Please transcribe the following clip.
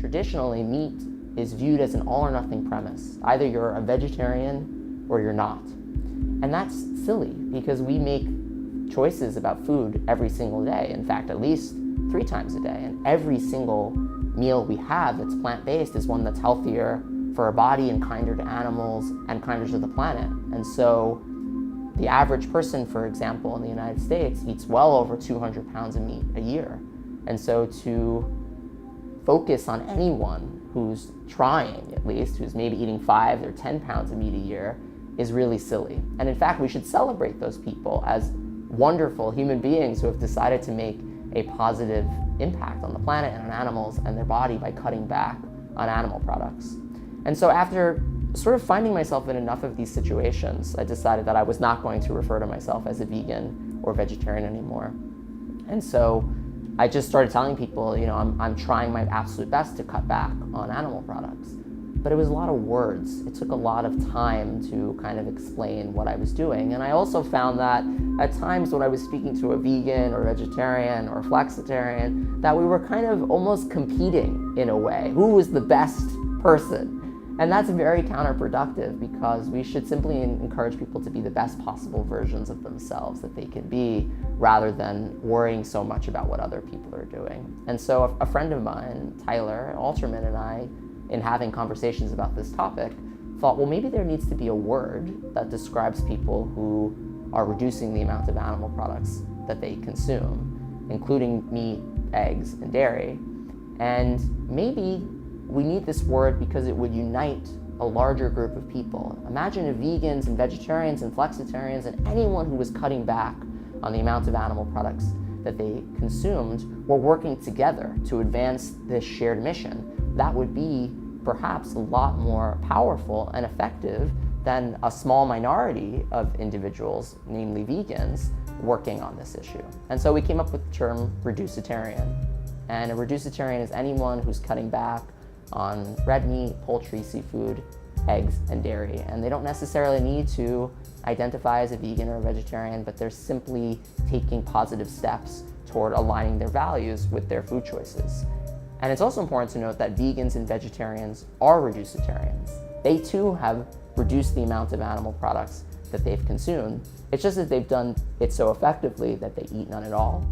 Traditionally, meat is viewed as an all or nothing premise. Either you're a vegetarian or you're not. And that's silly because we make choices about food every single day. In fact, at least 3 times a day. And every single meal we have that's plant-based is one that's healthier for our body and kinder to animals and kinder to the planet. And so the average person, for example, in the United States eats well over 200 pounds of meat a year. And so to focus on anyone who's trying, at least, who's maybe eating 5 or 10 pounds of meat a year is really silly. And in fact, we should celebrate those people as wonderful human beings who have decided to make a positive impact on the planet and on animals and their body by cutting back on animal products. And so after sort of finding myself in enough of these situations, I decided that I was not going to refer to myself as a vegan or vegetarian anymore. And so I just started telling people, I'm trying my absolute best to cut back on animal products. But it was a lot of words. It took a lot of time to kind of explain what I was doing. And I also found that at times when I was speaking to a vegan or vegetarian or flexitarian, that we were kind of almost competing in a way. Who was the best person? And that's very counterproductive because we should simply encourage people to be the best possible versions of themselves that they can be, rather than worrying so much about what other people are doing. And so a friend of mine, Tyler Alterman, and I, in having conversations about this topic, thought, well, maybe there needs to be a word that describes people who are reducing the amount of animal products that they consume, including meat, eggs, and dairy. And maybe we need this word because it would unite a larger group of people. Imagine if vegans and vegetarians and flexitarians and anyone who was cutting back on the amount of animal products that they consumed were working together to advance this shared mission. That would be perhaps a lot more powerful and effective than a small minority of individuals, namely vegans, working on this issue. And so we came up with the term Reducetário. And a Reducetário is anyone who's cutting back on red meat, poultry, seafood, eggs, and dairy. And they don't necessarily need to identify as a vegan or a vegetarian, but they're simply taking positive steps toward aligning their values with their food choices. And it's also important to note that vegans and vegetarians are Reducetarians. They too have reduced the amount of animal products that they've consumed. It's just that they've done it so effectively that they eat none at all.